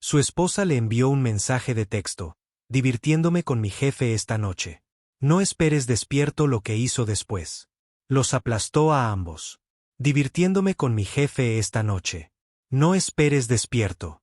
Su esposa le envió un mensaje de texto, divirtiéndome con mi jefe esta noche. No esperes despierto lo que hizo después. Los aplastó a ambos. Divirtiéndome con mi jefe esta noche. No esperes despierto.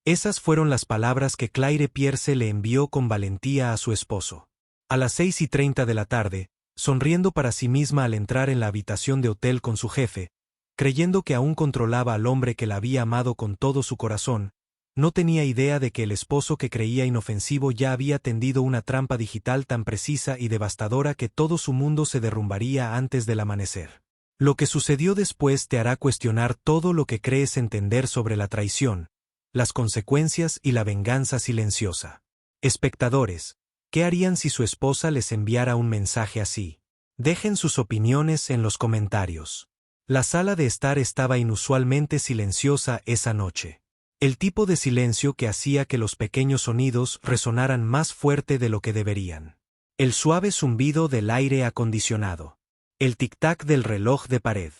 Esas fueron las palabras que Claire Pierce le envió con valentía a su esposo. A las 6:30 de la tarde, sonriendo para sí misma al entrar en la habitación de hotel con su jefe, creyendo que aún controlaba al hombre que la había amado con todo su corazón, no tenía idea de que el esposo que creía inofensivo ya había tendido una trampa digital tan precisa y devastadora que todo su mundo se derrumbaría antes del amanecer. Lo que sucedió después te hará cuestionar todo lo que crees entender sobre la traición, las consecuencias y la venganza silenciosa. Espectadores, ¿qué harían si su esposa les enviara un mensaje así? Dejen sus opiniones en los comentarios. La sala de estar estaba inusualmente silenciosa esa noche. El tipo de silencio que hacía que los pequeños sonidos resonaran más fuerte de lo que deberían. El suave zumbido del aire acondicionado. El tic-tac del reloj de pared.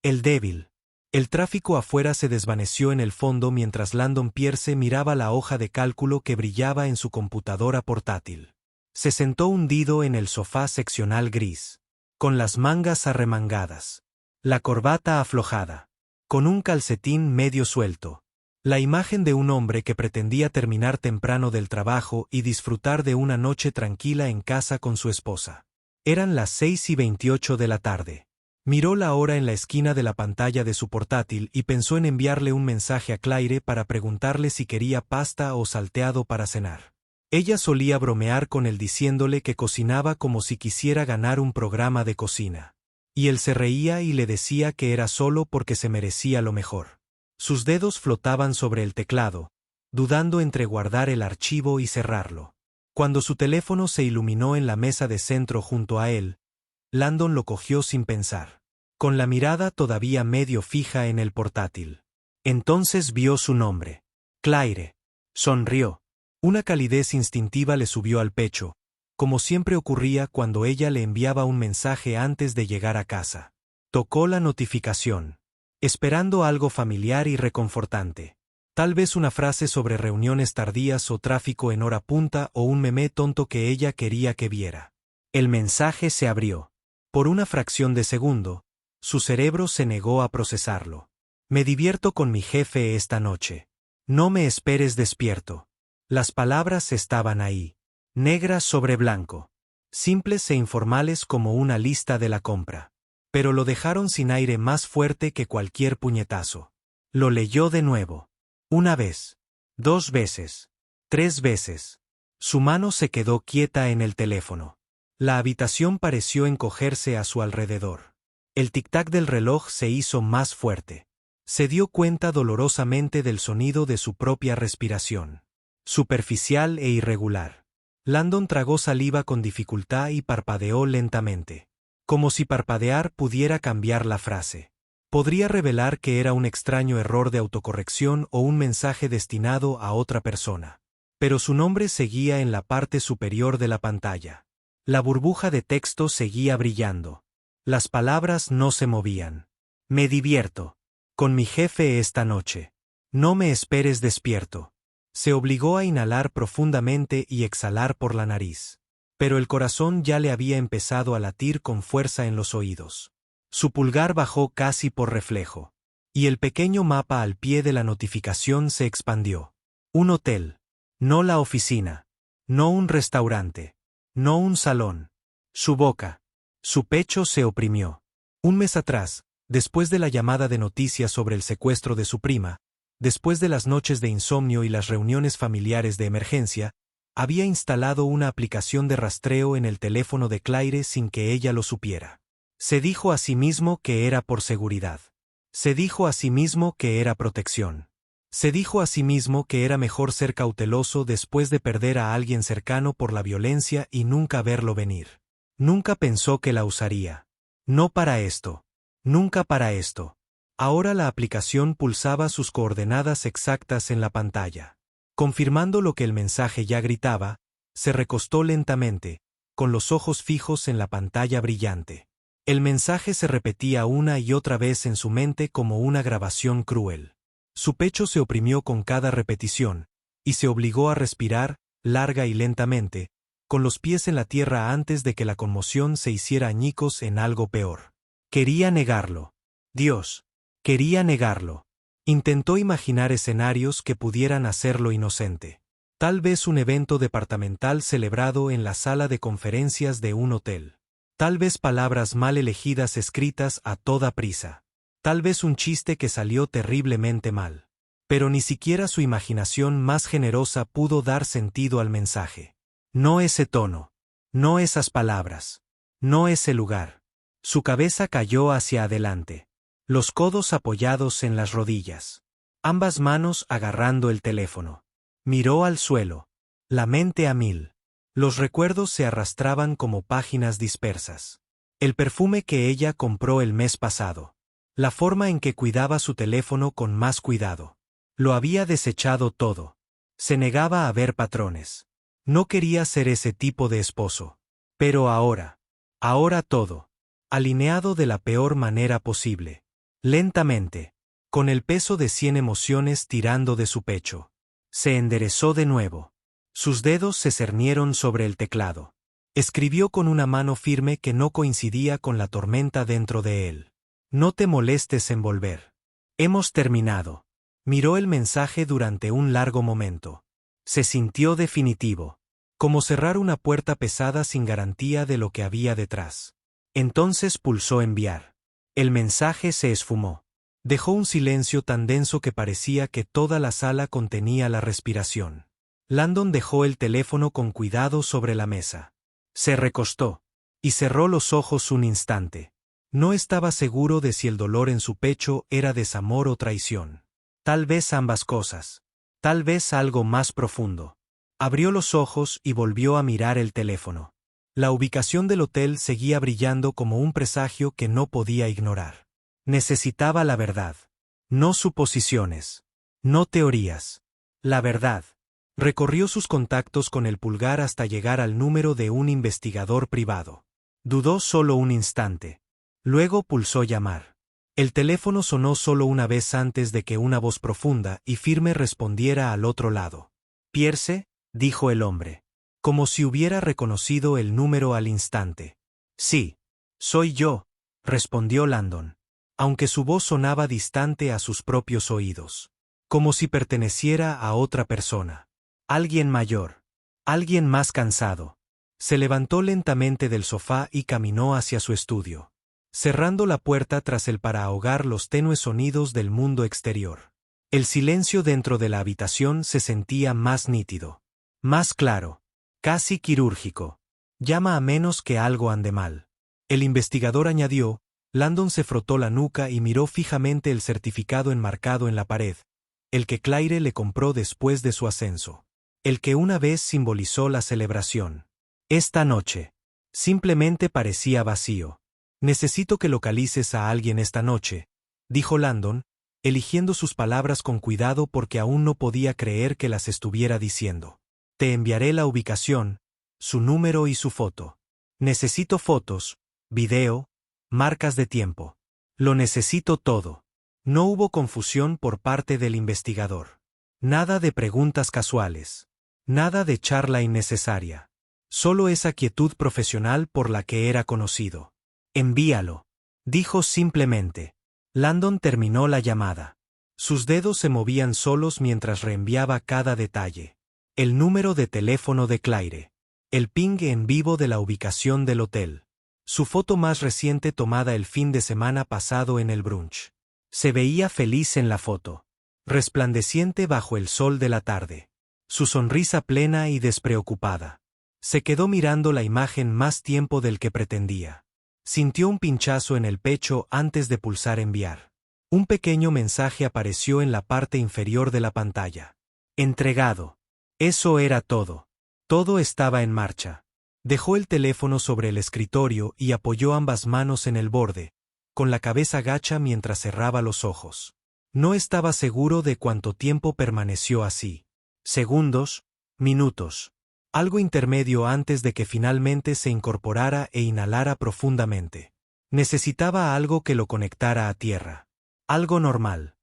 El débil. El tráfico afuera se desvaneció en el fondo mientras Landon Pierce miraba la hoja de cálculo que brillaba en su computadora portátil. Se sentó hundido en el sofá seccional gris, con las mangas arremangadas, la corbata aflojada, con un calcetín medio suelto. La imagen de un hombre que pretendía terminar temprano del trabajo y disfrutar de una noche tranquila en casa con su esposa. Eran las 6:28 de la tarde. Miró la hora en la esquina de la pantalla de su portátil y pensó en enviarle un mensaje a Claire para preguntarle si quería pasta o salteado para cenar. Ella solía bromear con él diciéndole que cocinaba como si quisiera ganar un programa de cocina. Y él se reía y le decía que era solo porque se merecía lo mejor. Sus dedos flotaban sobre el teclado, dudando entre guardar el archivo y cerrarlo. Cuando su teléfono se iluminó en la mesa de centro junto a él, Landon lo cogió sin pensar, con la mirada todavía medio fija en el portátil. Entonces vio su nombre. Claire. Sonrió. Una calidez instintiva le subió al pecho, como siempre ocurría cuando ella le enviaba un mensaje antes de llegar a casa. Tocó la notificación, esperando algo familiar y reconfortante. Tal vez una frase sobre reuniones tardías o tráfico en hora punta o un meme tonto que ella quería que viera. El mensaje se abrió. Por una fracción de segundo, su cerebro se negó a procesarlo. Me divierto con mi jefe esta noche. No me esperes despierto. Las palabras estaban ahí, negras sobre blanco, simples e informales como una lista de la compra. Pero lo dejaron sin aire más fuerte que cualquier puñetazo. Lo leyó de nuevo. Una vez, 2 veces, 3 veces. Su mano se quedó quieta en el teléfono. La habitación pareció encogerse a su alrededor. El tic-tac del reloj se hizo más fuerte. Se dio cuenta dolorosamente del sonido de su propia respiración. Superficial e irregular. Landon tragó saliva con dificultad y parpadeó lentamente. Como si parpadear pudiera cambiar la frase. Podría revelar que era un extraño error de autocorrección o un mensaje destinado a otra persona. Pero su nombre seguía en la parte superior de la pantalla. La burbuja de texto seguía brillando. Las palabras no se movían. Me divierto. Con mi jefe esta noche. No me esperes despierto. Se obligó a inhalar profundamente y exhalar por la nariz. Pero el corazón ya le había empezado a latir con fuerza en los oídos. Su pulgar bajó casi por reflejo. Y el pequeño mapa al pie de la notificación se expandió. Un hotel. No la oficina. No un restaurante. No un salón. Su boca. Su pecho se oprimió. Un mes atrás, después de la llamada de noticias sobre el secuestro de su prima, después de las noches de insomnio y las reuniones familiares de emergencia, había instalado una aplicación de rastreo en el teléfono de Claire sin que ella lo supiera. Se dijo a sí mismo que era por seguridad. Se dijo a sí mismo que era protección. Se dijo a sí mismo que era mejor ser cauteloso después de perder a alguien cercano por la violencia y nunca verlo venir. Nunca pensó que la usaría. No para esto. Nunca para esto. Ahora la aplicación pulsaba sus coordenadas exactas en la pantalla. Confirmando lo que el mensaje ya gritaba, se recostó lentamente, con los ojos fijos en la pantalla brillante. El mensaje se repetía una y otra vez en su mente como una grabación cruel. Su pecho se oprimió con cada repetición, y se obligó a respirar, larga y lentamente, con los pies en la tierra antes de que la conmoción se hiciera añicos en algo peor. Quería negarlo. Dios. Quería negarlo. Intentó imaginar escenarios que pudieran hacerlo inocente. Tal vez un evento departamental celebrado en la sala de conferencias de un hotel. Tal vez palabras mal elegidas escritas a toda prisa. Tal vez un chiste que salió terriblemente mal. Pero ni siquiera su imaginación más generosa pudo dar sentido al mensaje. No ese tono. No esas palabras. No ese lugar. Su cabeza cayó hacia adelante. Los codos apoyados en las rodillas. Ambas manos agarrando el teléfono. Miró al suelo. La mente a mil. Los recuerdos se arrastraban como páginas dispersas. El perfume que ella compró el mes pasado. La forma en que cuidaba su teléfono con más cuidado. Lo había desechado todo. Se negaba a ver patrones. No quería ser ese tipo de esposo. Pero ahora todo. Alineado de la peor manera posible. Lentamente. Con el peso de 100 emociones tirando de su pecho. Se enderezó de nuevo. Sus dedos se cernieron sobre el teclado. Escribió con una mano firme que no coincidía con la tormenta dentro de él. No te molestes en volver. Hemos terminado. Miró el mensaje durante un largo momento. Se sintió definitivo. Como cerrar una puerta pesada sin garantía de lo que había detrás. Entonces pulsó enviar. El mensaje se esfumó. Dejó un silencio tan denso que parecía que toda la sala contenía la respiración. Landon dejó el teléfono con cuidado sobre la mesa. Se recostó. Y cerró los ojos un instante. No estaba seguro de si el dolor en su pecho era desamor o traición. Tal vez ambas cosas. Tal vez algo más profundo. Abrió los ojos y volvió a mirar el teléfono. La ubicación del hotel seguía brillando como un presagio que no podía ignorar. Necesitaba la verdad. No suposiciones. No teorías. La verdad. Recorrió sus contactos con el pulgar hasta llegar al número de un investigador privado. Dudó solo un instante. Luego pulsó llamar. El teléfono sonó solo una vez antes de que una voz profunda y firme respondiera al otro lado. Pierce, dijo el hombre. Como si hubiera reconocido el número al instante. Sí. Soy yo, respondió Landon. Aunque su voz sonaba distante a sus propios oídos. Como si perteneciera a otra persona. Alguien mayor. Alguien más cansado. Se levantó lentamente del sofá y caminó hacia su estudio. Cerrando la puerta tras él para ahogar los tenues sonidos del mundo exterior. El silencio dentro de la habitación se sentía más nítido. Más claro. Casi quirúrgico. Llama a menos que algo ande mal. El investigador añadió. Landon se frotó la nuca y miró fijamente el certificado enmarcado en la pared. El que Claire le compró después de su ascenso. El que una vez simbolizó la celebración. Esta noche. Simplemente parecía vacío. Necesito que localices a alguien esta noche, dijo Landon, eligiendo sus palabras con cuidado porque aún no podía creer que las estuviera diciendo. Te enviaré la ubicación, su número y su foto. Necesito fotos, video, marcas de tiempo. Lo necesito todo. No hubo confusión por parte del investigador. Nada de preguntas casuales. Nada de charla innecesaria. Solo esa quietud profesional por la que era conocido. Envíalo. Dijo simplemente. Landon terminó la llamada. Sus dedos se movían solos mientras reenviaba cada detalle. El número de teléfono de Claire. El ping en vivo de la ubicación del hotel. Su foto más reciente tomada el fin de semana pasado en el brunch. Se veía feliz en la foto. Resplandeciente bajo el sol de la tarde. Su sonrisa plena y despreocupada. Se quedó mirando la imagen más tiempo del que pretendía. Sintió un pinchazo en el pecho antes de pulsar enviar. Un pequeño mensaje apareció en la parte inferior de la pantalla. Entregado. Eso era todo. Todo estaba en marcha. Dejó el teléfono sobre el escritorio y apoyó ambas manos en el borde, con la cabeza gacha mientras cerraba los ojos. No estaba seguro de cuánto tiempo permaneció así. Segundos, minutos. Algo intermedio antes de que finalmente se incorporara e inhalara profundamente. Necesitaba algo que lo conectara a tierra. Algo normal.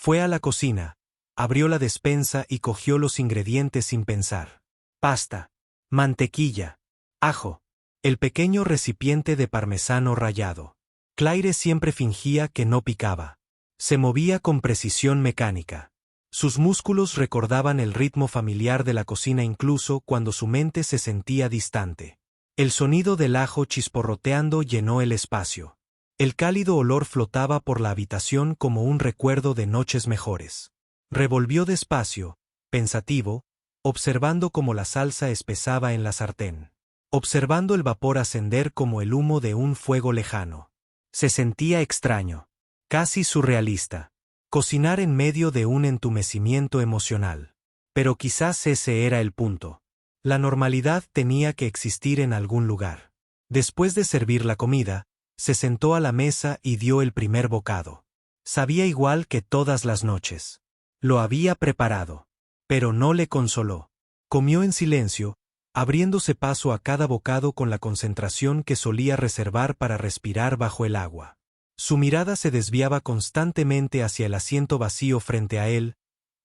Fue a la cocina, abrió la despensa y cogió los ingredientes sin pensar. Pasta, mantequilla, ajo, el pequeño recipiente de parmesano rallado. Claire siempre fingía que no picaba. Se movía con precisión mecánica. Sus músculos recordaban el ritmo familiar de la cocina incluso cuando su mente se sentía distante. El sonido del ajo chisporroteando llenó el espacio. El cálido olor flotaba por la habitación como un recuerdo de noches mejores. Revolvió despacio, pensativo, observando cómo la salsa espesaba en la sartén. Observando el vapor ascender como el humo de un fuego lejano. Se sentía extraño, casi surrealista. Cocinar en medio de un entumecimiento emocional. Pero quizás ese era el punto. La normalidad tenía que existir en algún lugar. Después de servir la comida, se sentó a la mesa y dio el primer bocado. Sabía igual que todas las noches. Lo había preparado. Pero no le consoló. Comió en silencio, abriéndose paso a cada bocado con la concentración que solía reservar para respirar bajo el agua. Su mirada se desviaba constantemente hacia el asiento vacío frente a él,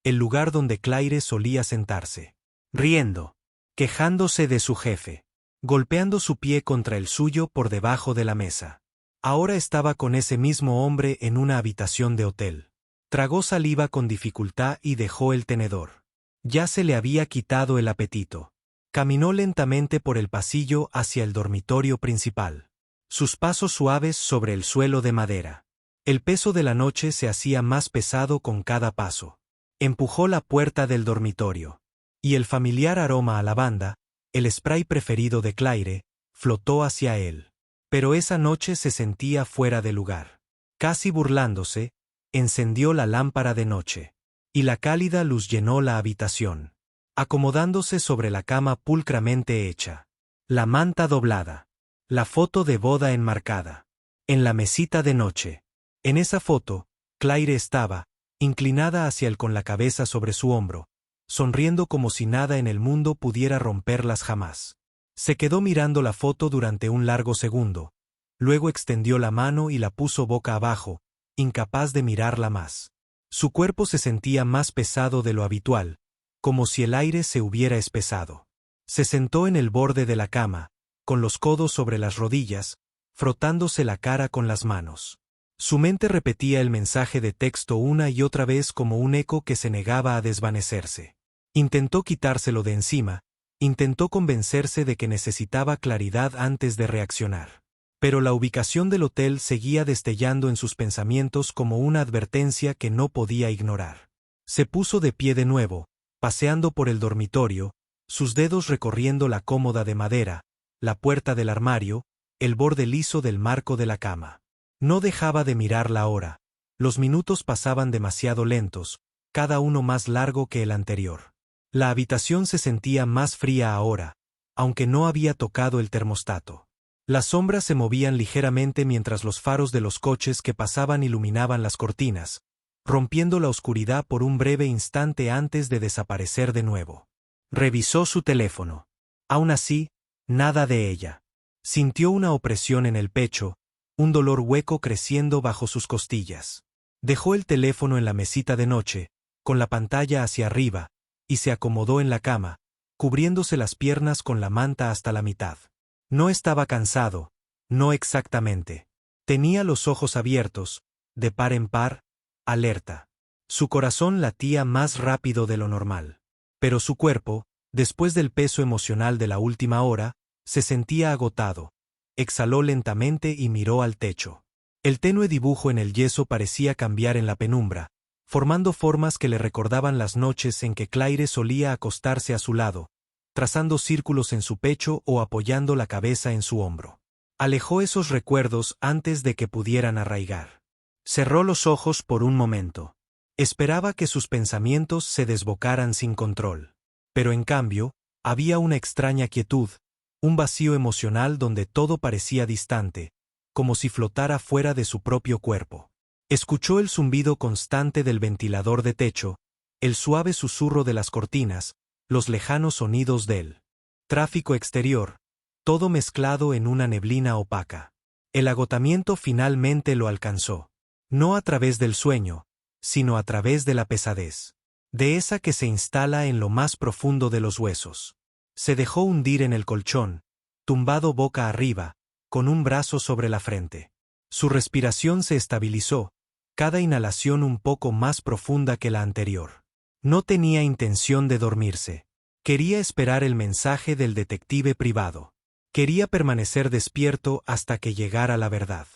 el lugar donde Claire solía sentarse. Riendo, quejándose de su jefe, golpeando su pie contra el suyo por debajo de la mesa. Ahora estaba con ese mismo hombre en una habitación de hotel. Tragó saliva con dificultad y dejó el tenedor. Ya se le había quitado el apetito. Caminó lentamente por el pasillo hacia el dormitorio principal. Sus pasos suaves sobre el suelo de madera. El peso de la noche se hacía más pesado con cada paso. Empujó la puerta del dormitorio. Y el familiar aroma a lavanda, el spray preferido de Claire, flotó hacia él. Pero esa noche se sentía fuera de lugar. Casi burlándose, encendió la lámpara de noche. Y la cálida luz llenó la habitación. Acomodándose sobre la cama pulcramente hecha. La manta doblada. La foto de boda enmarcada. En la mesita de noche. En esa foto, Claire estaba, inclinada hacia él con la cabeza sobre su hombro, sonriendo como si nada en el mundo pudiera romperlas jamás. Se quedó mirando la foto durante un largo segundo, luego extendió la mano y la puso boca abajo, incapaz de mirarla más. Su cuerpo se sentía más pesado de lo habitual, como si el aire se hubiera espesado. Se sentó en el borde de la cama, con los codos sobre las rodillas, frotándose la cara con las manos. Su mente repetía el mensaje de texto una y otra vez como un eco que se negaba a desvanecerse. Intentó quitárselo de encima, intentó convencerse de que necesitaba claridad antes de reaccionar. Pero la ubicación del hotel seguía destellando en sus pensamientos como una advertencia que no podía ignorar. Se puso de pie de nuevo, paseando por el dormitorio, sus dedos recorriendo la cómoda de madera, la puerta del armario, el borde liso del marco de la cama. No dejaba de mirar la hora. Los minutos pasaban demasiado lentos, cada uno más largo que el anterior. La habitación se sentía más fría ahora, aunque no había tocado el termostato. Las sombras se movían ligeramente mientras los faros de los coches que pasaban iluminaban las cortinas, rompiendo la oscuridad por un breve instante antes de desaparecer de nuevo. Revisó su teléfono. Aún así, nada de ella. Sintió una opresión en el pecho, un dolor hueco creciendo bajo sus costillas. Dejó el teléfono en la mesita de noche, con la pantalla hacia arriba, y se acomodó en la cama, cubriéndose las piernas con la manta hasta la mitad. No estaba cansado, no exactamente. Tenía los ojos abiertos, de par en par, alerta. Su corazón latía más rápido de lo normal. Pero su cuerpo, después del peso emocional de la última hora, se sentía agotado. Exhaló lentamente y miró al techo. El tenue dibujo en el yeso parecía cambiar en la penumbra, formando formas que le recordaban las noches en que Claire solía acostarse a su lado, trazando círculos en su pecho o apoyando la cabeza en su hombro. Alejó esos recuerdos antes de que pudieran arraigar. Cerró los ojos por un momento. Esperaba que sus pensamientos se desbocaran sin control. Pero en cambio, había una extraña quietud, un vacío emocional donde todo parecía distante, como si flotara fuera de su propio cuerpo. Escuchó el zumbido constante del ventilador de techo, el suave susurro de las cortinas, los lejanos sonidos del tráfico exterior, todo mezclado en una neblina opaca. El agotamiento finalmente lo alcanzó. No a través del sueño, sino a través de la pesadez. De esa que se instala en lo más profundo de los huesos. Se dejó hundir en el colchón, tumbado boca arriba, con un brazo sobre la frente. Su respiración se estabilizó, cada inhalación un poco más profunda que la anterior. No tenía intención de dormirse. Quería esperar el mensaje del detective privado. Quería permanecer despierto hasta que llegara la verdad.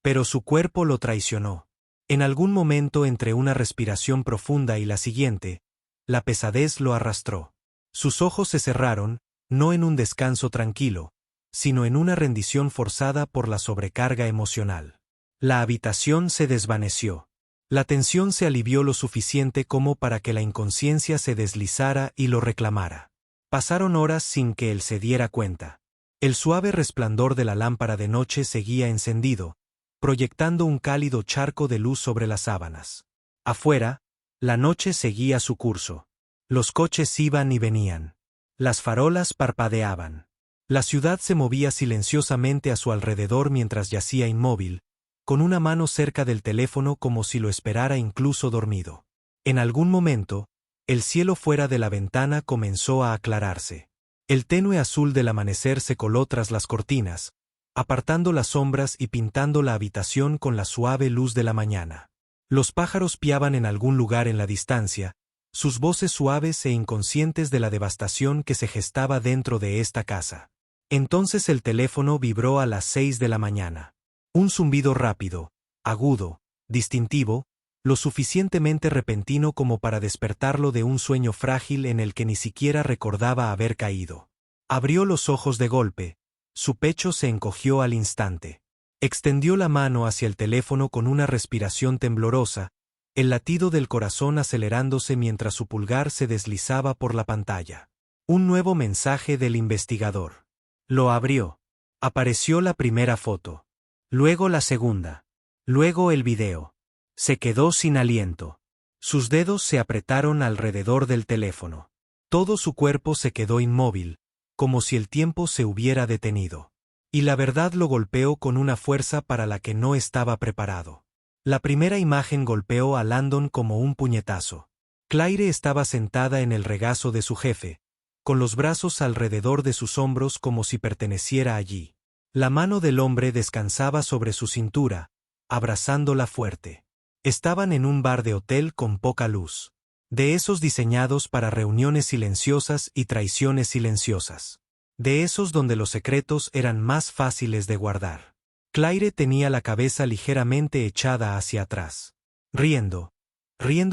Pero su cuerpo lo traicionó. En algún momento entre una respiración profunda y la siguiente, la pesadez lo arrastró. Sus ojos se cerraron, no en un descanso tranquilo, sino en una rendición forzada por la sobrecarga emocional. La habitación se desvaneció. La tensión se alivió lo suficiente como para que la inconsciencia se deslizara y lo reclamara. Pasaron horas sin que él se diera cuenta. El suave resplandor de la lámpara de noche seguía encendido, proyectando un cálido charco de luz sobre las sábanas. Afuera, la noche seguía su curso. Los coches iban y venían. Las farolas parpadeaban. La ciudad se movía silenciosamente a su alrededor mientras yacía inmóvil, con una mano cerca del teléfono como si lo esperara incluso dormido. En algún momento, el cielo fuera de la ventana comenzó a aclararse. El tenue azul del amanecer se coló tras las cortinas, apartando las sombras y pintando la habitación con la suave luz de la mañana. Los pájaros piaban en algún lugar en la distancia, sus voces suaves e inconscientes de la devastación que se gestaba dentro de esta casa. Entonces el teléfono vibró a las 6 de la mañana. Un zumbido rápido, agudo, distintivo, lo suficientemente repentino como para despertarlo de un sueño frágil en el que ni siquiera recordaba haber caído. Abrió los ojos de golpe, su pecho se encogió al instante. Extendió la mano hacia el teléfono con una respiración temblorosa, el latido del corazón acelerándose mientras su pulgar se deslizaba por la pantalla. Un nuevo mensaje del investigador. Lo abrió. Apareció la primera foto. Luego la segunda. Luego el video. Se quedó sin aliento. Sus dedos se apretaron alrededor del teléfono. Todo su cuerpo se quedó inmóvil, como si el tiempo se hubiera detenido. Y la verdad lo golpeó con una fuerza para la que no estaba preparado. La primera imagen golpeó a Landon como un puñetazo. Claire estaba sentada en el regazo de su jefe, con los brazos alrededor de sus hombros como si perteneciera allí. La mano del hombre descansaba sobre su cintura, abrazándola fuerte. Estaban en un bar de hotel con poca luz. De esos diseñados para reuniones silenciosas y traiciones silenciosas. De esos donde los secretos eran más fáciles de guardar. Claire tenía la cabeza ligeramente echada hacia atrás. Riendo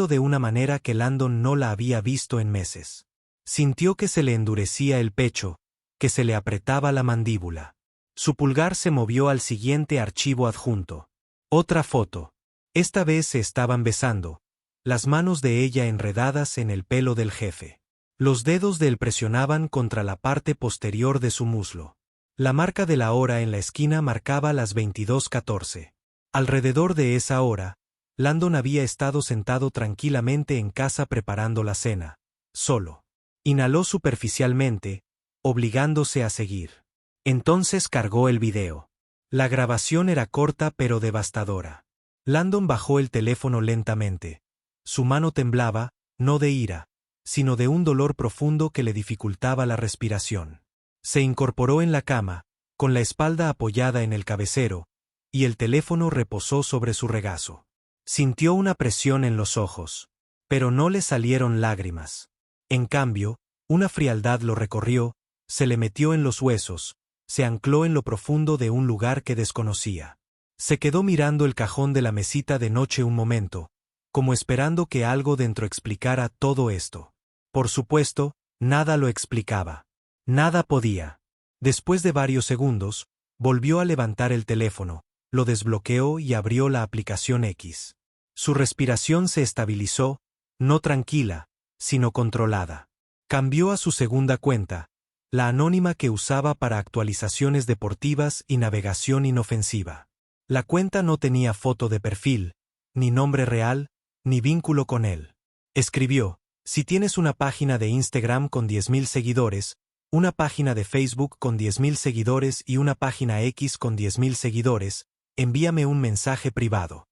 de una manera que Landon no la había visto en meses. Sintió que se le endurecía el pecho, que se le apretaba la mandíbula. Su pulgar se movió al siguiente archivo adjunto. Otra foto. Esta vez se estaban besando, las manos de ella enredadas en el pelo del jefe. Los dedos de él presionaban contra la parte posterior de su muslo. La marca de la hora en la esquina marcaba las 22:14. Alrededor de esa hora, Landon había estado sentado tranquilamente en casa preparando la cena, solo. Inhaló superficialmente, obligándose a seguir. Entonces cargó el video. La grabación era corta pero devastadora. Landon bajó el teléfono lentamente. Su mano temblaba, no de ira, sino de un dolor profundo que le dificultaba la respiración. Se incorporó en la cama, con la espalda apoyada en el cabecero, y el teléfono reposó sobre su regazo. Sintió una presión en los ojos, pero no le salieron lágrimas. En cambio, una frialdad lo recorrió, se le metió en los huesos, se ancló en lo profundo de un lugar que desconocía. Se quedó mirando el cajón de la mesita de noche un momento, como esperando que algo dentro explicara todo esto. Por supuesto, nada lo explicaba. Nada podía. Después de varios segundos, volvió a levantar el teléfono, lo desbloqueó y abrió la aplicación X. Su respiración se estabilizó, no tranquila, sino controlada. Cambió a su segunda cuenta, la anónima que usaba para actualizaciones deportivas y navegación inofensiva. La cuenta no tenía foto de perfil, ni nombre real, ni vínculo con él. Escribió: si tienes una página de Instagram con 10.000 seguidores, una página de Facebook con 10.000 seguidores y una página X con 10.000 seguidores, envíame un mensaje privado.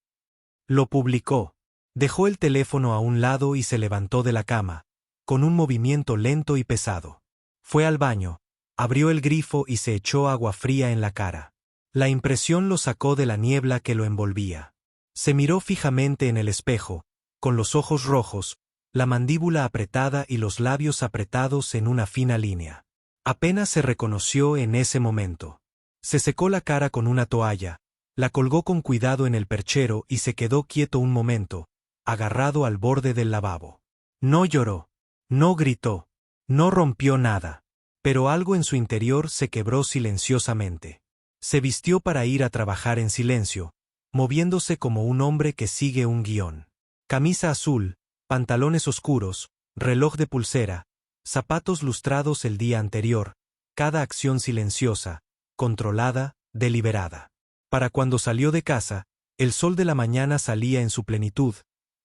Lo publicó. Dejó el teléfono a un lado y se levantó de la cama, con un movimiento lento y pesado. Fue al baño, abrió el grifo y se echó agua fría en la cara. La impresión lo sacó de la niebla que lo envolvía. Se miró fijamente en el espejo, con los ojos rojos, la mandíbula apretada y los labios apretados en una fina línea. Apenas se reconoció en ese momento. Se secó la cara con una toalla, la colgó con cuidado en el perchero y se quedó quieto un momento, agarrado al borde del lavabo. No lloró, no gritó, no rompió nada, pero algo en su interior se quebró silenciosamente. Se vistió para ir a trabajar en silencio, moviéndose como un hombre que sigue un guión. Camisa azul, pantalones oscuros, reloj de pulsera, zapatos lustrados el día anterior, cada acción silenciosa, controlada, deliberada. Para cuando salió de casa, el sol de la mañana salía en su plenitud,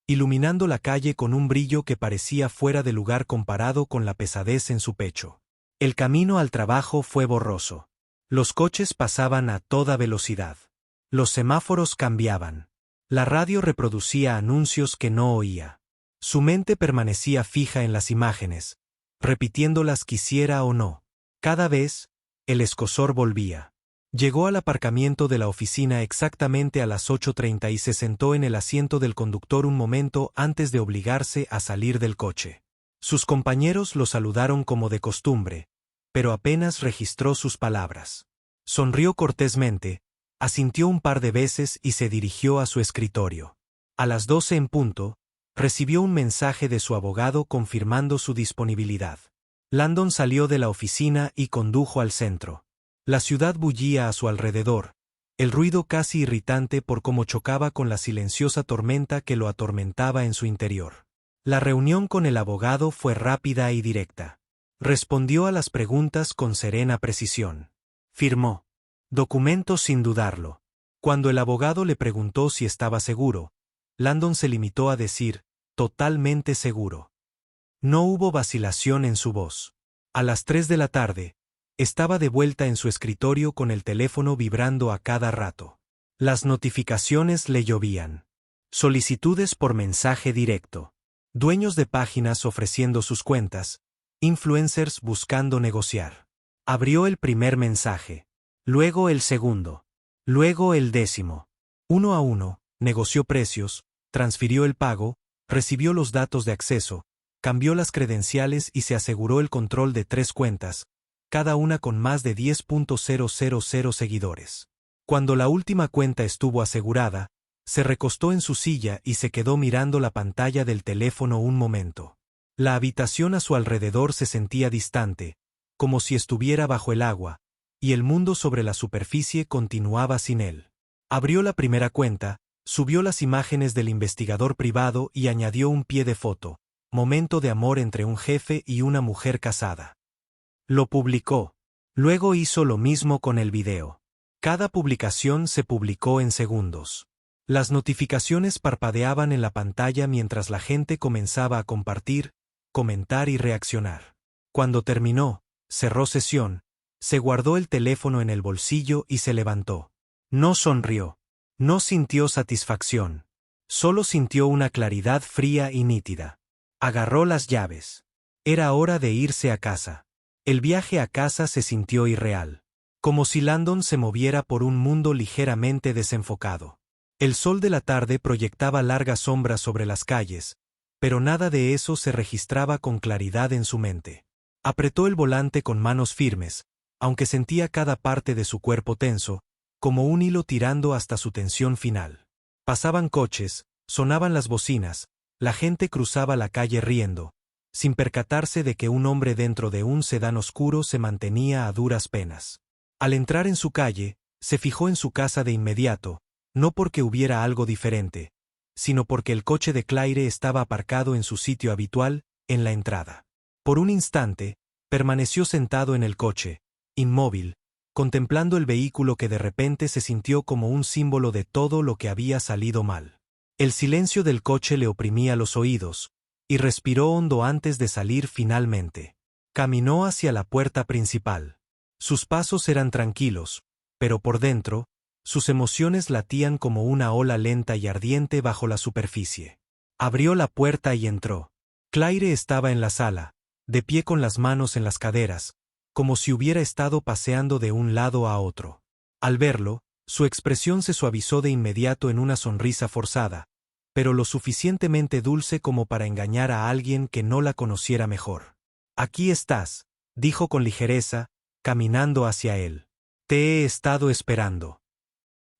iluminando la calle con un brillo que parecía fuera de lugar comparado con la pesadez en su pecho. El camino al trabajo fue borroso. Los coches pasaban a toda velocidad. Los semáforos cambiaban. La radio reproducía anuncios que no oía. Su mente permanecía fija en las imágenes, repitiéndolas quisiera o no. Cada vez, el escozor volvía. Llegó al aparcamiento de la oficina exactamente a las 8:30 y se sentó en el asiento del conductor un momento antes de obligarse a salir del coche. Sus compañeros lo saludaron como de costumbre, pero apenas registró sus palabras. Sonrió cortésmente, asintió un par de veces y se dirigió a su escritorio. A las 12 en punto, recibió un mensaje de su abogado confirmando su disponibilidad. Landon salió de la oficina y condujo al centro. La ciudad bullía a su alrededor, el ruido casi irritante por cómo chocaba con la silenciosa tormenta que lo atormentaba en su interior. La reunión con el abogado fue rápida y directa. Respondió a las preguntas con serena precisión. Firmó documentos sin dudarlo. Cuando el abogado le preguntó si estaba seguro, Landon se limitó a decir, totalmente seguro. No hubo vacilación en su voz. A las 3 de la tarde, estaba de vuelta en su escritorio con el teléfono vibrando a cada rato. Las notificaciones le llovían. Solicitudes por mensaje directo. Dueños de páginas ofreciendo sus cuentas. Influencers buscando negociar. Abrió el primer mensaje. Luego el segundo. Luego el 10º. Uno a uno, negoció precios, transfirió el pago, recibió los datos de acceso, cambió las credenciales y se aseguró el control de 3 cuentas, cada una con más de 10.000 seguidores. Cuando la última cuenta estuvo asegurada, se recostó en su silla y se quedó mirando la pantalla del teléfono un momento. La habitación a su alrededor se sentía distante, como si estuviera bajo el agua, y el mundo sobre la superficie continuaba sin él. Abrió la primera cuenta, subió las imágenes del investigador privado y añadió un pie de foto, momento de amor entre un jefe y una mujer casada. Lo publicó. Luego hizo lo mismo con el video. Cada publicación se publicó en segundos. Las notificaciones parpadeaban en la pantalla mientras la gente comenzaba a compartir, comentar y reaccionar. Cuando terminó, cerró sesión, se guardó el teléfono en el bolsillo y se levantó. No sonrió. No sintió satisfacción. Solo sintió una claridad fría y nítida. Agarró las llaves. Era hora de irse a casa. El viaje a casa se sintió irreal. Como si Landon se moviera por un mundo ligeramente desenfocado. El sol de la tarde proyectaba largas sombras sobre las calles, pero nada de eso se registraba con claridad en su mente. Apretó el volante con manos firmes, aunque sentía cada parte de su cuerpo tenso, como un hilo tirando hasta su tensión final. Pasaban coches, sonaban las bocinas, la gente cruzaba la calle riendo, sin percatarse de que un hombre dentro de un sedán oscuro se mantenía a duras penas. Al entrar en su calle, se fijó en su casa de inmediato, no porque hubiera algo diferente, sino porque el coche de Claire estaba aparcado en su sitio habitual, en la entrada. Por un instante, permaneció sentado en el coche, inmóvil, contemplando el vehículo que de repente se sintió como un símbolo de todo lo que había salido mal. El silencio del coche le oprimía los oídos, y respiró hondo antes de salir finalmente. Caminó hacia la puerta principal. Sus pasos eran tranquilos, pero por dentro, sus emociones latían como una ola lenta y ardiente bajo la superficie. Abrió la puerta y entró. Claire estaba en la sala, de pie con las manos en las caderas, como si hubiera estado paseando de un lado a otro. Al verlo, su expresión se suavizó de inmediato en una sonrisa forzada, pero lo suficientemente dulce como para engañar a alguien que no la conociera mejor. «Aquí estás», dijo con ligereza, caminando hacia él. «Te he estado esperando.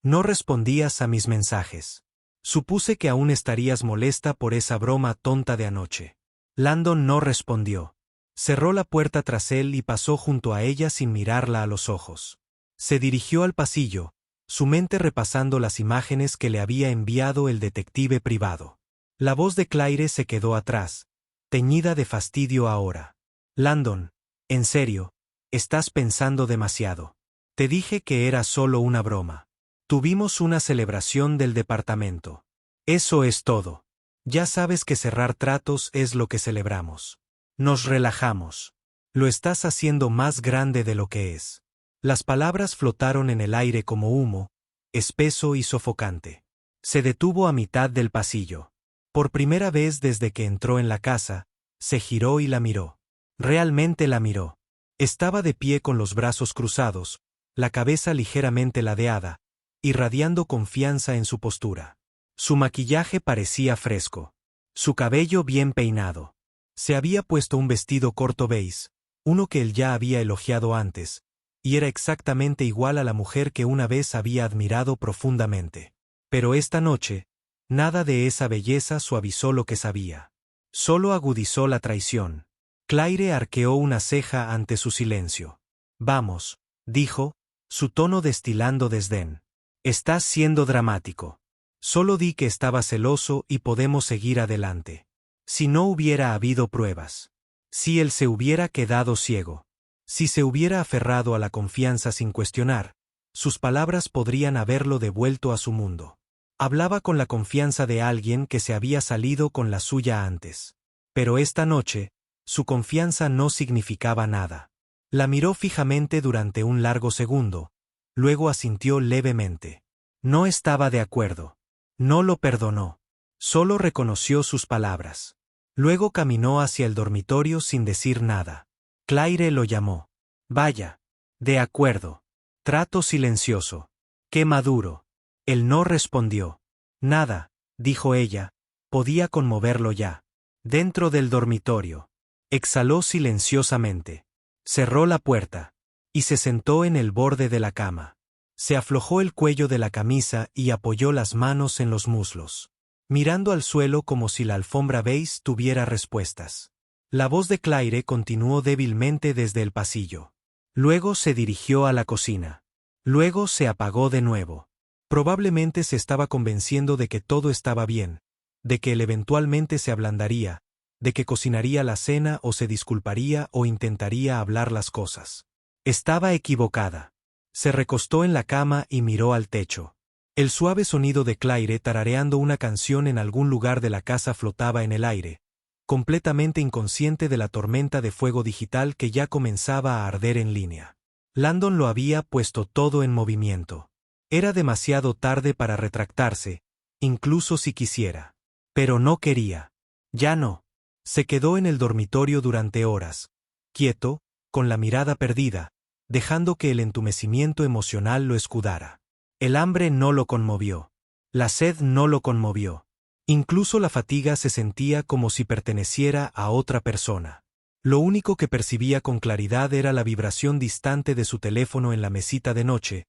No respondías a mis mensajes. Supuse que aún estarías molesta por esa broma tonta de anoche». Landon no respondió. Cerró la puerta tras él y pasó junto a ella sin mirarla a los ojos. Se dirigió al pasillo, su mente repasando las imágenes que le había enviado el detective privado. La voz de Claire se quedó atrás, teñida de fastidio ahora. «Landon, en serio, estás pensando demasiado. Te dije que era solo una broma. Tuvimos una celebración del departamento. Eso es todo. Ya sabes que cerrar tratos es lo que celebramos. Nos relajamos. Lo estás haciendo más grande de lo que es». Las palabras flotaron en el aire como humo, espeso y sofocante. Se detuvo a mitad del pasillo. Por primera vez desde que entró en la casa, se giró y la miró. Realmente la miró. Estaba de pie con los brazos cruzados, la cabeza ligeramente ladeada, irradiando confianza en su postura. Su maquillaje parecía fresco. Su cabello bien peinado. Se había puesto un vestido corto beige, uno que él ya había elogiado antes, y era exactamente igual a la mujer que una vez había admirado profundamente. Pero esta noche, nada de esa belleza suavizó lo que sabía. Solo agudizó la traición. Claire arqueó una ceja ante su silencio. «Vamos», dijo, su tono destilando desdén. «Estás siendo dramático. Solo di que estaba celoso y podemos seguir adelante. Si no hubiera habido pruebas. Si él se hubiera quedado ciego. Si se hubiera aferrado a la confianza sin cuestionar, sus palabras podrían haberlo devuelto a su mundo». Hablaba con la confianza de alguien que se había salido con la suya antes. Pero esta noche, su confianza no significaba nada. La miró fijamente durante un largo segundo, luego asintió levemente. No estaba de acuerdo. No lo perdonó. Solo reconoció sus palabras. Luego caminó hacia el dormitorio sin decir nada. Claire lo llamó. «Vaya. De acuerdo». Trato silencioso. «Qué maduro». Él no respondió. «Nada», dijo ella, podía conmoverlo ya. Dentro del dormitorio. Exhaló silenciosamente. Cerró la puerta. Y se sentó en el borde de la cama. Se aflojó el cuello de la camisa y apoyó las manos en los muslos, mirando al suelo como si la alfombra beige tuviera respuestas. La voz de Claire continuó débilmente desde el pasillo. Luego se dirigió a la cocina. Luego se apagó de nuevo. Probablemente se estaba convenciendo de que todo estaba bien, de que él eventualmente se ablandaría, de que cocinaría la cena o se disculparía o intentaría hablar las cosas. Estaba equivocada. Se recostó en la cama y miró al techo. El suave sonido de Claire tarareando una canción en algún lugar de la casa flotaba en el aire, completamente inconsciente de la tormenta de fuego digital que ya comenzaba a arder en línea. Landon lo había puesto todo en movimiento. Era demasiado tarde para retractarse, incluso si quisiera. Pero no quería. Ya no. Se quedó en el dormitorio durante horas, quieto, con la mirada perdida, dejando que el entumecimiento emocional lo escudara. El hambre no lo conmovió. La sed no lo conmovió. Incluso la fatiga se sentía como si perteneciera a otra persona. Lo único que percibía con claridad era la vibración distante de su teléfono en la mesita de noche,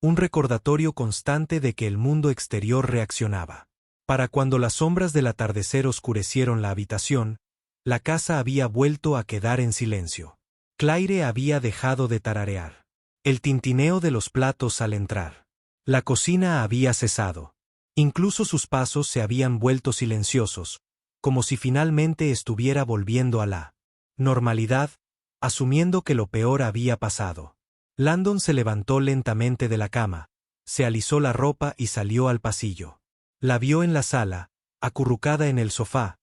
un recordatorio constante de que el mundo exterior reaccionaba. Para cuando las sombras del atardecer oscurecieron la habitación, la casa había vuelto a quedar en silencio. Claire había dejado de tararear. El tintineo de los platos al entrar. La cocina había cesado. Incluso sus pasos se habían vuelto silenciosos, como si finalmente estuviera volviendo a la normalidad, asumiendo que lo peor había pasado. Landon se levantó lentamente de la cama, se alisó la ropa y salió al pasillo. La vio en la sala, acurrucada en el sofá,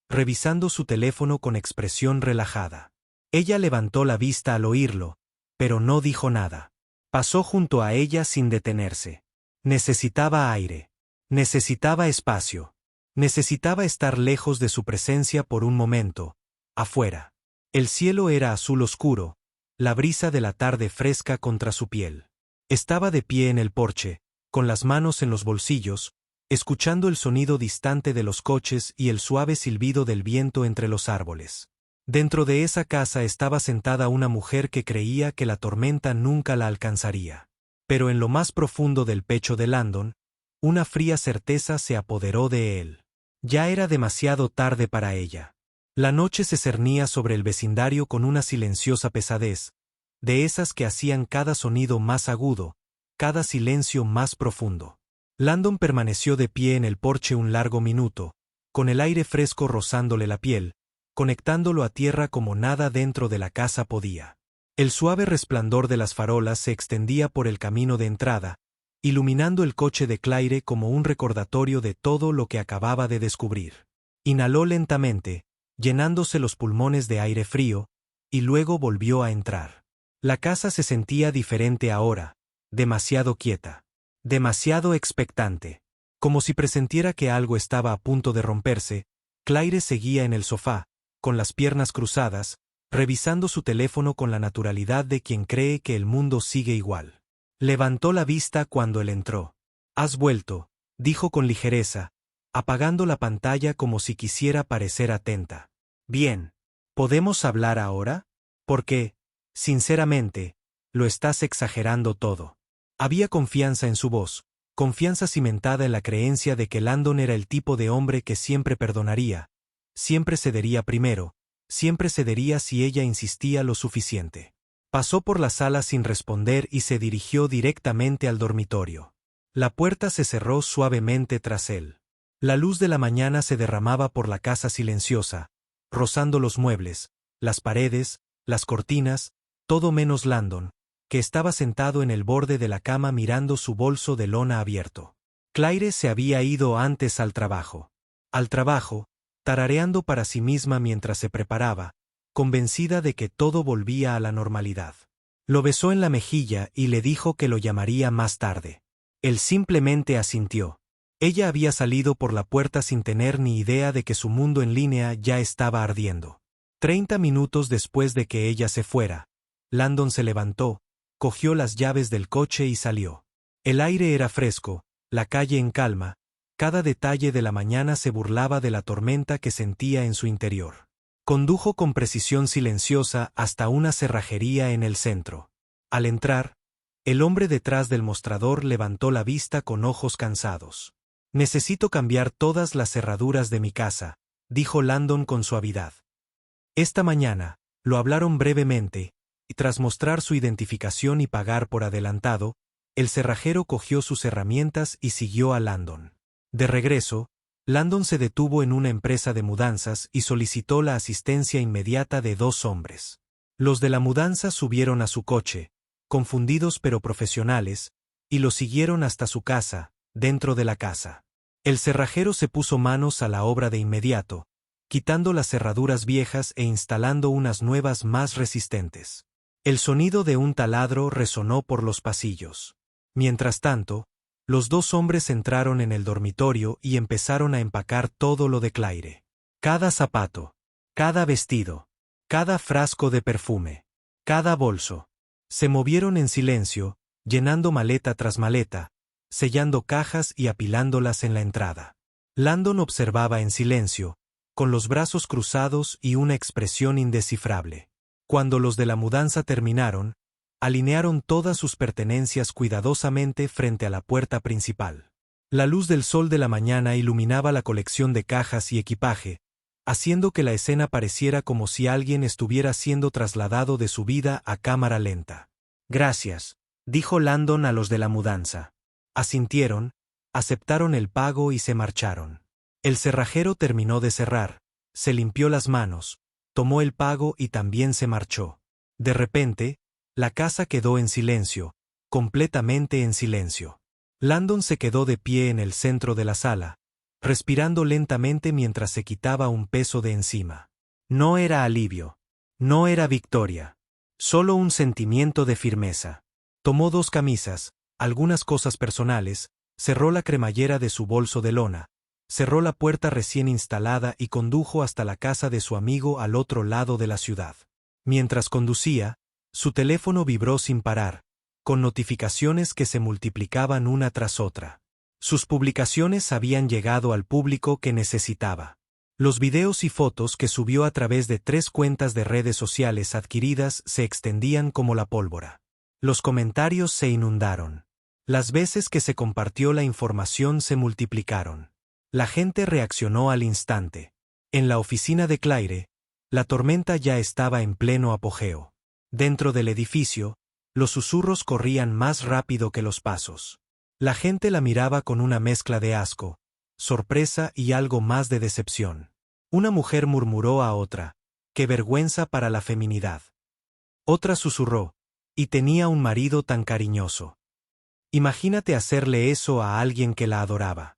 revisando su teléfono con expresión relajada. Ella levantó la vista al oírlo, pero no dijo nada. Pasó junto a ella sin detenerse. Necesitaba aire. Necesitaba espacio. Necesitaba estar lejos de su presencia por un momento, afuera. El cielo era azul oscuro, la brisa de la tarde fresca contra su piel. Estaba de pie en el porche, con las manos en los bolsillos, escuchando el sonido distante de los coches y el suave silbido del viento entre los árboles. Dentro de esa casa estaba sentada una mujer que creía que la tormenta nunca la alcanzaría. Pero en lo más profundo del pecho de Landon, una fría certeza se apoderó de él. Ya era demasiado tarde para ella. La noche se cernía sobre el vecindario con una silenciosa pesadez, de esas que hacían cada sonido más agudo, cada silencio más profundo. Landon permaneció de pie en el porche un largo minuto, con el aire fresco rozándole la piel, conectándolo a tierra como nada dentro de la casa podía. El suave resplandor de las farolas se extendía por el camino de entrada, iluminando el coche de Claire como un recordatorio de todo lo que acababa de descubrir. Inhaló lentamente, llenándose los pulmones de aire frío, y luego volvió a entrar. La casa se sentía diferente ahora, demasiado quieta, demasiado expectante. Como si presintiera que algo estaba a punto de romperse, Claire seguía en el sofá, con las piernas cruzadas, revisando su teléfono con la naturalidad de quien cree que el mundo sigue igual. Levantó la vista cuando él entró. «Has vuelto», dijo con ligereza, apagando la pantalla como si quisiera parecer atenta. «Bien. ¿Podemos hablar ahora? Porque, sinceramente, lo estás exagerando todo». Había confianza en su voz, confianza cimentada en la creencia de que Landon era el tipo de hombre que siempre perdonaría, siempre cedería primero, siempre cedería si ella insistía lo suficiente. Pasó por la sala sin responder y se dirigió directamente al dormitorio. La puerta se cerró suavemente tras él. La luz de la mañana se derramaba por la casa silenciosa, rozando los muebles, las paredes, las cortinas, todo menos Landon, que estaba sentado en el borde de la cama mirando su bolso de lona abierto. Claire se había ido antes al trabajo. Al trabajo, tarareando para sí misma mientras se preparaba, convencida de que todo volvía a la normalidad. Lo besó en la mejilla y le dijo que lo llamaría más tarde. Él simplemente asintió. Ella había salido por la puerta sin tener ni idea de que su mundo en línea ya estaba ardiendo. 30 minutos después de que ella se fuera, Landon se levantó, cogió las llaves del coche y salió. El aire era fresco, la calle en calma, cada detalle de la mañana se burlaba de la tormenta que sentía en su interior. Condujo con precisión silenciosa hasta una cerrajería en el centro. Al entrar, el hombre detrás del mostrador levantó la vista con ojos cansados. «Necesito cambiar todas las cerraduras de mi casa», dijo Landon con suavidad. Esta mañana, lo hablaron brevemente, y tras mostrar su identificación y pagar por adelantado, el cerrajero cogió sus herramientas y siguió a Landon. De regreso, Landon se detuvo en una empresa de mudanzas y solicitó la asistencia inmediata de 2 hombres. Los de la mudanza subieron a su coche, confundidos pero profesionales, y lo siguieron hasta su casa, dentro de la casa. El cerrajero se puso manos a la obra de inmediato, quitando las cerraduras viejas e instalando unas nuevas más resistentes. El sonido de un taladro resonó por los pasillos. Mientras tanto, los 2 hombres entraron en el dormitorio y empezaron a empacar todo lo de Claire. Cada zapato, cada vestido, cada frasco de perfume, cada bolso. Se movieron en silencio, llenando maleta tras maleta, sellando cajas y apilándolas en la entrada. Landon observaba en silencio, con los brazos cruzados y una expresión indescifrable. Cuando los de la mudanza terminaron, alinearon todas sus pertenencias cuidadosamente frente a la puerta principal. La luz del sol de la mañana iluminaba la colección de cajas y equipaje, haciendo que la escena pareciera como si alguien estuviera siendo trasladado de su vida a cámara lenta. «Gracias», dijo Landon a los de la mudanza. Asintieron, aceptaron el pago y se marcharon. El cerrajero terminó de cerrar, se limpió las manos, tomó el pago y también se marchó. De repente, la casa quedó en silencio, completamente en silencio. Landon se quedó de pie en el centro de la sala, respirando lentamente mientras se quitaba un peso de encima. No era alivio. No era victoria. Solo un sentimiento de firmeza. Tomó 2 camisas, algunas cosas personales, cerró la cremallera de su bolso de lona, cerró la puerta recién instalada y condujo hasta la casa de su amigo al otro lado de la ciudad. Mientras conducía, su teléfono vibró sin parar, con notificaciones que se multiplicaban una tras otra. Sus publicaciones habían llegado al público que necesitaba. Los videos y fotos que subió a través de 3 cuentas de redes sociales adquiridas se extendían como la pólvora. Los comentarios se inundaron. Las veces que se compartió la información se multiplicaron. La gente reaccionó al instante. En la oficina de Claire, la tormenta ya estaba en pleno apogeo. Dentro del edificio, los susurros corrían más rápido que los pasos. La gente la miraba con una mezcla de asco, sorpresa y algo más de decepción. Una mujer murmuró a otra: «¡Qué vergüenza para la feminidad!». Otra susurró: «Y tenía un marido tan cariñoso». Imagínate hacerle eso a alguien que la adoraba.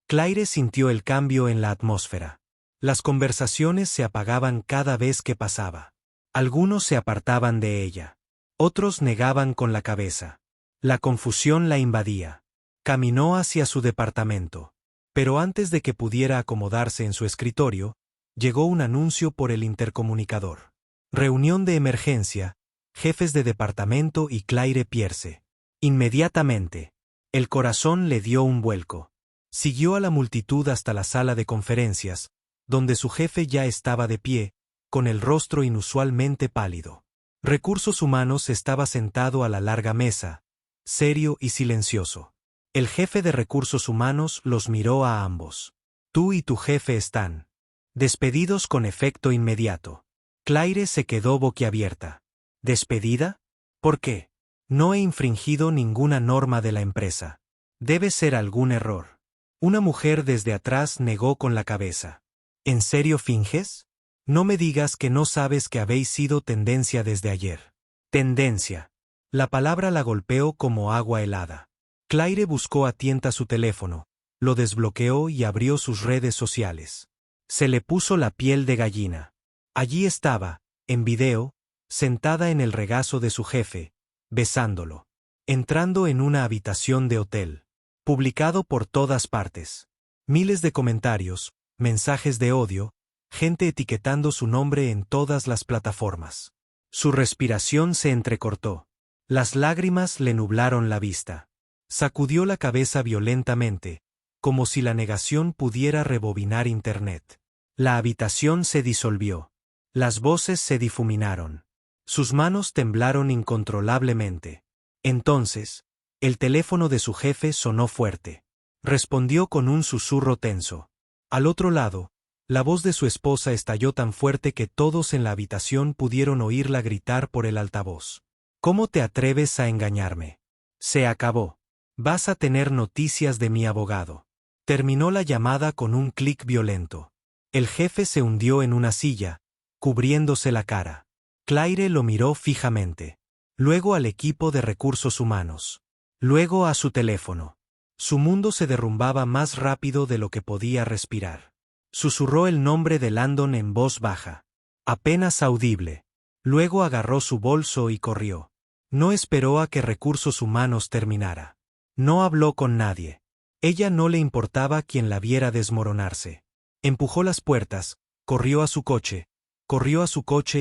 Claire sintió el cambio en la atmósfera. Las conversaciones se apagaban cada vez que pasaba. Algunos se apartaban de ella. Otros negaban con la cabeza. La confusión la invadía. Caminó hacia su departamento. Pero antes de que pudiera acomodarse en su escritorio, llegó un anuncio por el intercomunicador. Reunión de emergencia, jefes de departamento y Claire Pierce. Inmediatamente, el corazón le dio un vuelco. Siguió a la multitud hasta la sala de conferencias, donde su jefe ya estaba de pie, con el rostro inusualmente pálido. Recursos Humanos estaba sentado a la larga mesa, serio y silencioso. El jefe de Recursos Humanos los miró a ambos. «Tú y tu jefe están despedidos con efecto inmediato». Claire se quedó boquiabierta. ¿Despedida? ¿Por qué? No he infringido ninguna norma de la empresa. Debe ser algún error. Una mujer desde atrás negó con la cabeza. ¿En serio finges? No me digas que no sabes que habéis sido tendencia desde ayer. Tendencia. La palabra la golpeó como agua helada. Claire buscó a tienta su teléfono, lo desbloqueó y abrió sus redes sociales. Se le puso la piel de gallina. Allí estaba, en video, sentada en el regazo de su jefe, besándolo. Entrando en una habitación de hotel. Publicado por todas partes. Miles de comentarios, mensajes de odio, gente etiquetando su nombre en todas las plataformas. Su respiración se entrecortó. Las lágrimas le nublaron la vista. Sacudió la cabeza violentamente, como si la negación pudiera rebobinar Internet. La habitación se disolvió. Las voces se difuminaron. Sus manos temblaron incontrolablemente. Entonces, el teléfono de su jefe sonó fuerte. Respondió con un susurro tenso. Al otro lado, la voz de su esposa estalló tan fuerte que todos en la habitación pudieron oírla gritar por el altavoz. «¿Cómo te atreves a engañarme? Se acabó. Vas a tener noticias de mi abogado». Terminó la llamada con un clic violento. El jefe se hundió en una silla, cubriéndose la cara. Claire lo miró fijamente. Luego al equipo de Recursos Humanos. Luego a su teléfono. Su mundo se derrumbaba más rápido de lo que podía respirar. Susurró el nombre de Landon en voz baja. Apenas audible. Luego agarró su bolso y corrió. No esperó a que Recursos Humanos terminara. No habló con nadie. Ella no le importaba quien la viera desmoronarse. Empujó las puertas, corrió a su coche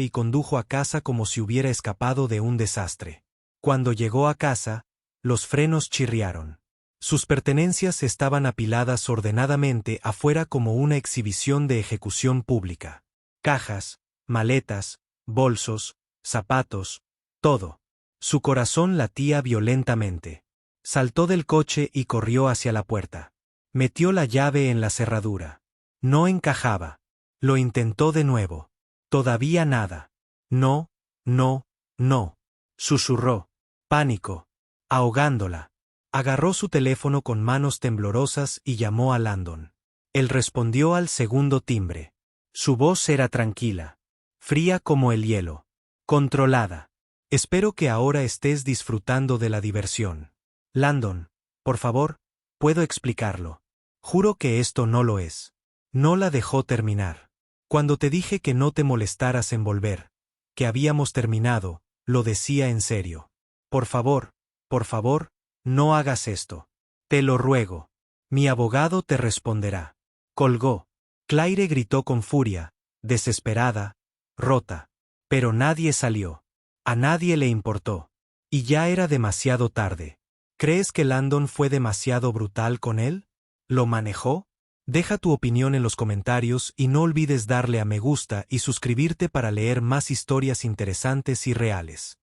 y condujo a casa como si hubiera escapado de un desastre. Cuando llegó a casa, los frenos chirriaron. Sus pertenencias estaban apiladas ordenadamente afuera como una exhibición de ejecución pública. Cajas, maletas, bolsos, zapatos, todo. Su corazón latía violentamente. Saltó del coche y corrió hacia la puerta. Metió la llave en la cerradura. No encajaba. Lo intentó de nuevo. Todavía nada. No, no, no. Susurró. Pánico. Ahogándola. Agarró su teléfono con manos temblorosas y llamó a Landon. Él respondió al segundo timbre. Su voz era tranquila. Fría como el hielo. Controlada. Espero que ahora estés disfrutando de la diversión. Landon, por favor, puedo explicarlo. Juro que esto no lo es. No la dejó terminar. Cuando te dije que no te molestaras en volver, que habíamos terminado, lo decía en serio. Por favor, no hagas esto. Te lo ruego. Mi abogado te responderá. Colgó. Claire gritó con furia, desesperada, rota. Pero nadie salió. A nadie le importó. Y ya era demasiado tarde. ¿Crees que Landon fue demasiado brutal con él? ¿Lo manejó? Deja tu opinión en los comentarios y no olvides darle a me gusta y suscribirte para leer más historias interesantes y reales.